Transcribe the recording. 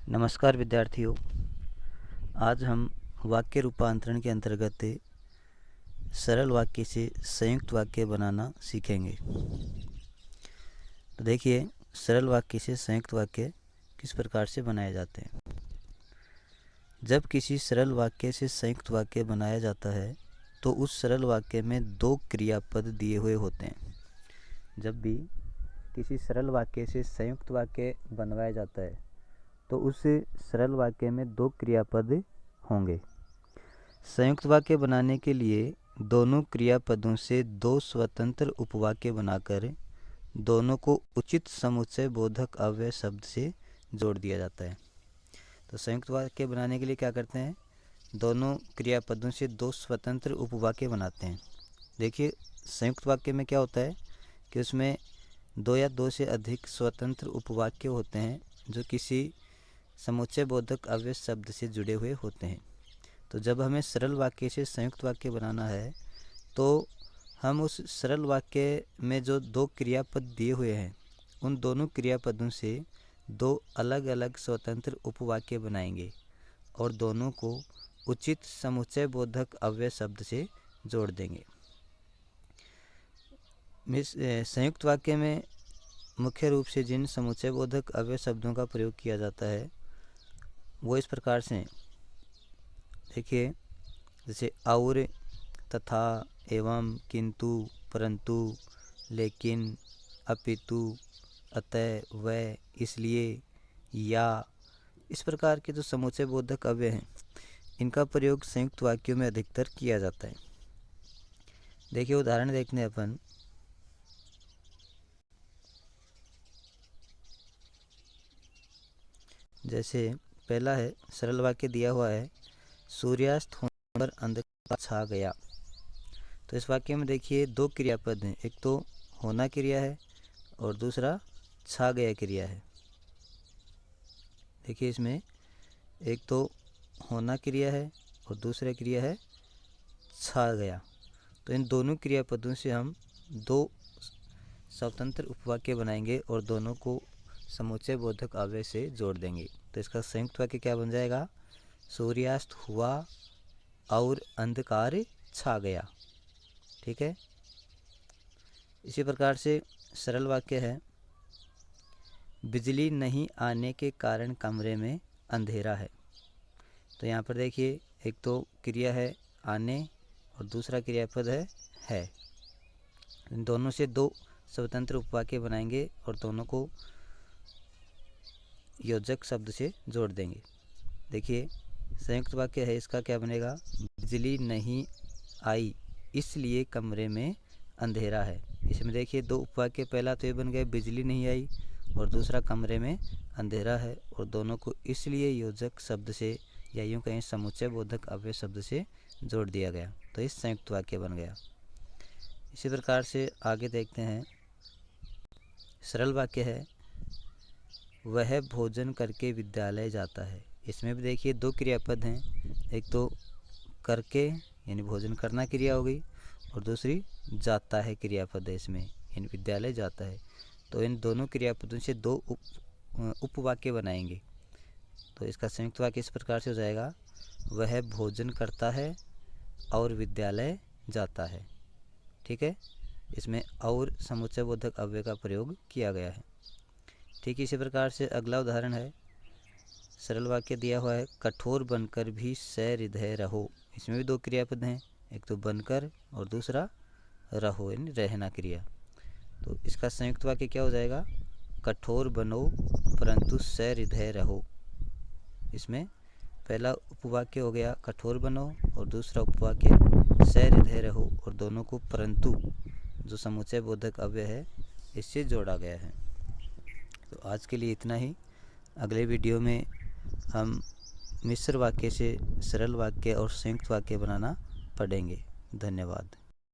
नमस्कार विद्यार्थियों। आज हम वाक्य रूपांतरण के अंतर्गत सरल वाक्य से संयुक्त वाक्य बनाना सीखेंगे। तो देखिए, सरल वाक्य से संयुक्त वाक्य किस प्रकार से बनाए जाते हैं। जब किसी सरल वाक्य से संयुक्त वाक्य बनाया जाता है तो उस सरल वाक्य में दो क्रियापद दिए हुए होते हैं। जब भी किसी सरल वाक्य से संयुक्त वाक्य बनवाया जाता है तो उस सरल वाक्य में दो क्रियापद होंगे। संयुक्त वाक्य बनाने के लिए दोनों क्रियापदों से दो स्वतंत्र उपवाक्य बनाकर दोनों को उचित समुच्चय बोधक अव्यय शब्द से जोड़ दिया जाता है। तो संयुक्त वाक्य बनाने के लिए क्या करते हैं, दोनों क्रियापदों से दो स्वतंत्र उपवाक्य बनाते हैं। देखिए, संयुक्त वाक्य में क्या होता है कि उसमें दो या दो से अधिक स्वतंत्र उपवाक्य होते हैं जो किसी समुच्चय बोधक अव्यय शब्द से जुड़े हुए होते हैं। तो जब हमें सरल वाक्य से संयुक्त वाक्य बनाना है तो हम उस सरल वाक्य में जो दो क्रियापद दिए हुए हैं उन दोनों क्रियापदों से दो अलग अलग स्वतंत्र उपवाक्य बनाएंगे और दोनों को उचित समुच्चय बोधक अव्यय शब्द से जोड़ देंगे। संयुक्त वाक्य में मुख्य रूप से जिन समुच्चय बोधक अव्यय शब्दों का प्रयोग किया जाता है वो इस प्रकार से हैं। देखिए, जैसे और, तथा, एवं, किंतु, परंतु, लेकिन, अपितु, अतः, वह, इसलिए, या, इस प्रकार के जो समुच्चय बोधक अव्यय हैं इनका प्रयोग संयुक्त वाक्यों में अधिकतर किया जाता है। देखिए, उदाहरण देखने अपन। जैसे पहला है, सरल वाक्य दिया हुआ है, सूर्यास्त होने पर अंधकार छा गया। तो इस वाक्य में देखिए दो क्रियापद हैं, एक तो होना क्रिया है और दूसरा छा गया क्रिया है। देखिए, इसमें एक तो होना क्रिया है और दूसरा क्रिया है छा गया। तो इन दोनों क्रियापदों से हम दो स्वतंत्र उपवाक्य बनाएंगे और दोनों को समुच्चय बोधक अव्यय से जोड़ देंगे। तो इसका संयुक्त वाक्य क्या बन जाएगा, सूर्यास्त हुआ और अंधकार छा गया। ठीक है। इसी प्रकार से सरल वाक्य है, बिजली नहीं आने के कारण कमरे में अंधेरा है। तो यहाँ पर देखिए एक तो क्रिया है आने और दूसरा क्रियापद है। इन दोनों से दो स्वतंत्र उपवाक्य बनाएंगे और दोनों को योजक शब्द से जोड़ देंगे। देखिए, संयुक्त वाक्य है, इसका क्या बनेगा, बिजली नहीं आई इसलिए कमरे में अंधेरा है। इसमें देखिए दो उपवाक्य, पहला तो ये बन गया बिजली नहीं आई और दूसरा कमरे में अंधेरा है, और दोनों को इसलिए योजक शब्द से या यूँ कहें समुच्चय बोधक अव्यय शब्द से जोड़ दिया गया। तो इस संयुक्त वाक्य बन गया। इसी प्रकार से आगे देखते हैं, सरल वाक्य है, वह भोजन करके विद्यालय जाता है। इसमें भी देखिए दो क्रियापद हैं, एक तो करके यानी भोजन करना क्रिया हो गई और दूसरी जाता है क्रियापद है इसमें, यानी विद्यालय जाता है। तो इन दोनों क्रियापदों से दो उपवाक्य बनाएंगे। तो इसका संयुक्त वाक्य इस प्रकार से हो जाएगा, वह भोजन करता है और विद्यालय जाता है। ठीक है। इसमें और समुच्चय बोधक अव्यय का प्रयोग किया गया है। ठीक इसी प्रकार से अगला उदाहरण है, सरल वाक्य दिया हुआ है, कठोर बनकर भी सहृदय रहो। इसमें भी दो क्रियापद हैं, एक तो बनकर और दूसरा रहो यानी रहना क्रिया। तो इसका संयुक्त वाक्य क्या हो जाएगा, कठोर बनो परंतु सहृदय रहो। इसमें पहला उपवाक्य हो गया कठोर बनो और दूसरा उपवाक्य सहृदय रहो, और दोनों को परंतु जो समुच्चय बोधक अव्यय है इससे जोड़ा गया है। तो आज के लिए इतना ही। अगले वीडियो में हम मिश्र वाक्य से सरल वाक्य और संयुक्त वाक्य बनाना पढ़ेंगे। धन्यवाद।